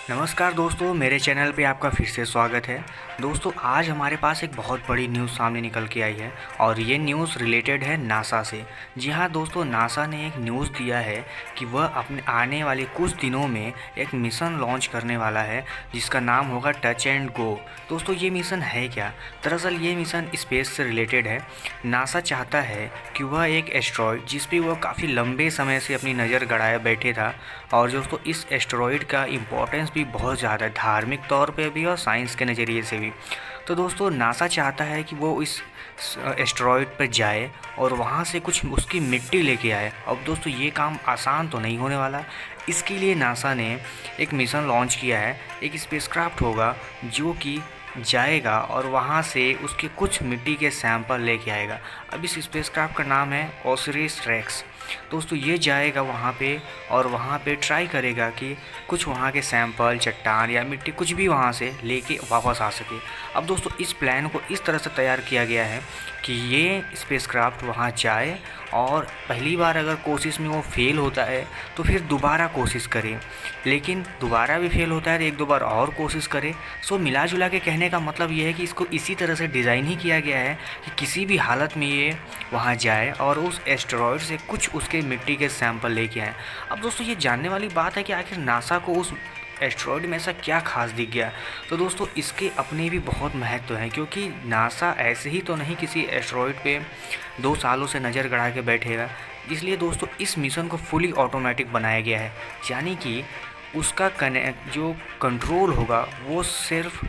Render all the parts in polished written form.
नमस्कार दोस्तों, मेरे चैनल पे आपका फिर से स्वागत है। दोस्तों, आज हमारे पास एक बहुत बड़ी न्यूज़ सामने निकल के आई है और ये न्यूज़ रिलेटेड है नासा से। जी हाँ दोस्तों, नासा ने एक न्यूज़ दिया है कि वह अपने आने वाले कुछ दिनों में एक मिशन लॉन्च करने वाला है जिसका नाम होगा टच एंड गो। दोस्तों, ये मिशन है क्या? दरअसल ये मिशन स्पेस से रिलेटेड है। नासा चाहता है कि वह एक एस्ट्रॉयड जिस पे वह काफ़ी लंबे समय से अपनी नज़र गड़ाए बैठे था, और दोस्तों इस एस्टेरॉयड का इम्पोर्टेंस भी बहुत ज़्यादा है, धार्मिक तौर पे भी और साइंस के नज़रिए से भी। तो दोस्तों नासा चाहता है कि वो इस एस्टेरॉयड पर जाए और वहाँ से कुछ उसकी मिट्टी लेके आए। अब दोस्तों ये काम आसान तो नहीं होने वाला। इसके लिए नासा ने एक मिशन लॉन्च किया है। एक स्पेसक्राफ्ट होगा जो कि जाएगा और वहाँ से उसके कुछ मिट्टी के सैंपल लेके आएगा। अब इस स्पेसक्राफ्ट का नाम है ओसिरिस रेक्स। दोस्तों ये जाएगा वहाँ पे और वहाँ पे ट्राई करेगा कि कुछ वहाँ के सैंपल, चट्टान या मिट्टी कुछ भी वहाँ से लेके वापस आ सके। अब दोस्तों इस प्लान को इस तरह से तैयार किया गया है कि ये स्पेसक्राफ्ट वहाँ जाए और पहली बार अगर कोशिश में वो फेल होता है तो फिर दोबारा कोशिश करे, लेकिन दोबारा भी फेल होता है तो एक दो बार और कोशिश करे। सो मिला जुला के कहने का मतलब ये है कि इसको इसी तरह से डिज़ाइन ही किया गया है कि किसी भी हालत में ये वहाँ जाए और उस एस्टेरॉयड से कुछ उसके मिट्टी के सैंपल लेके आए। अब दोस्तों ये जानने वाली बात है कि आखिर नासा को उस एस्टेरॉयड में ऐसा क्या खास दिख गया। तो दोस्तों इसके अपने भी बहुत महत्व हैं, क्योंकि नासा ऐसे ही तो नहीं किसी एस्टेरॉयड पे 2 सालों से नज़र गड़ा के बैठेगा। इसलिए दोस्तों इस मिशन को फुली ऑटोमेटिक बनाया गया है, यानी कि उसका जो कंट्रोल होगा वो सिर्फ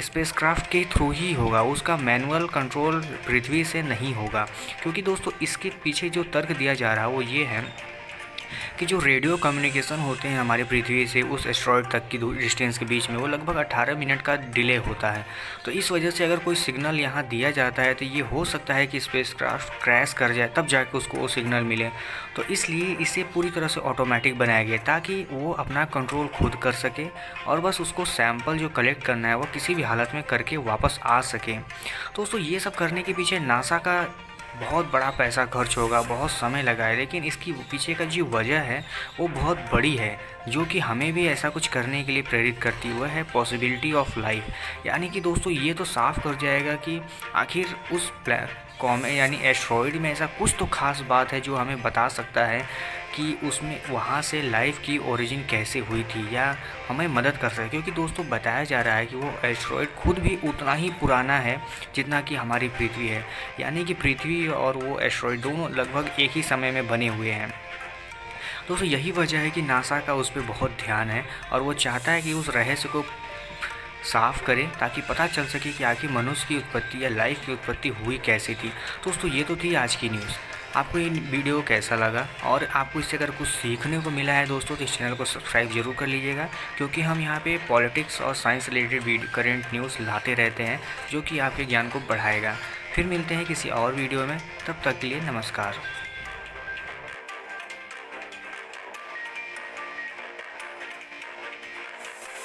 स्पेसक्राफ्ट के थ्रू ही होगा। उसका मैनुअल कंट्रोल पृथ्वी से नहीं होगा, क्योंकि दोस्तों इसके पीछे जो तर्क दिया जा रहा है वो ये है कि जो रेडियो कम्युनिकेशन होते हैं हमारे पृथ्वी से उस एस्टेरॉयड तक की डिस्टेंस के बीच में, वो लगभग 18 मिनट का डिले होता है। तो इस वजह से अगर कोई सिग्नल यहाँ दिया जाता है तो ये हो सकता है कि स्पेसक्राफ्ट क्रैश कर जाए, तब जाके उसको वो सिग्नल मिले। तो इसलिए इसे पूरी तरह से ऑटोमेटिक बनाया गया ताकि वो अपना कंट्रोल खुद कर सके और बस उसको सैंपल जो कलेक्ट करना है वो किसी भी हालत में करके वापस आ सके। दोस्तों ये सब करने के पीछे नासा का बहुत बड़ा पैसा खर्च होगा, बहुत समय लगा है, लेकिन इसकी पीछे का जो वजह है वो बहुत बड़ी है, जो कि हमें भी ऐसा कुछ करने के लिए प्रेरित करती हुआ है पॉसिबिलिटी ऑफ लाइफ। यानी कि दोस्तों ये तो साफ कर जाएगा कि आखिर उस यानी एस्ट्रॉयड में ऐसा कुछ तो खास बात है जो हमें बता सकता है कि उसमें वहाँ से लाइफ की ओरिजिन कैसे हुई थी या हमें मदद कर सके। क्योंकि दोस्तों बताया जा रहा है कि वो एस्ट्रॉयड खुद भी उतना ही पुराना है जितना कि हमारी पृथ्वी है, यानी कि पृथ्वी और वो एस्ट्रॉयड दोनों लगभग एक ही समय में बने हुए हैं। दोस्तों यही वजह है कि नासा का उस पर बहुत ध्यान है और वो चाहता है कि उस रहस्य को साफ़ करें ताकि पता चल सके कि आखिर मनुष्य की उत्पत्ति या लाइफ की उत्पत्ति हुई कैसे थी। दोस्तों ये तो थी आज की न्यूज़। आपको ये वीडियो कैसा लगा और आपको इससे अगर कुछ सीखने को मिला है दोस्तों तो इस चैनल को सब्सक्राइब जरूर कर लीजिएगा, क्योंकि हम यहाँ पे पॉलिटिक्स और साइंस रिलेटेड करंट न्यूज़ लाते रहते हैं जो कि आपके ज्ञान को बढ़ाएगा। फिर मिलते हैं किसी और वीडियो में, तब तक के लिए नमस्कार।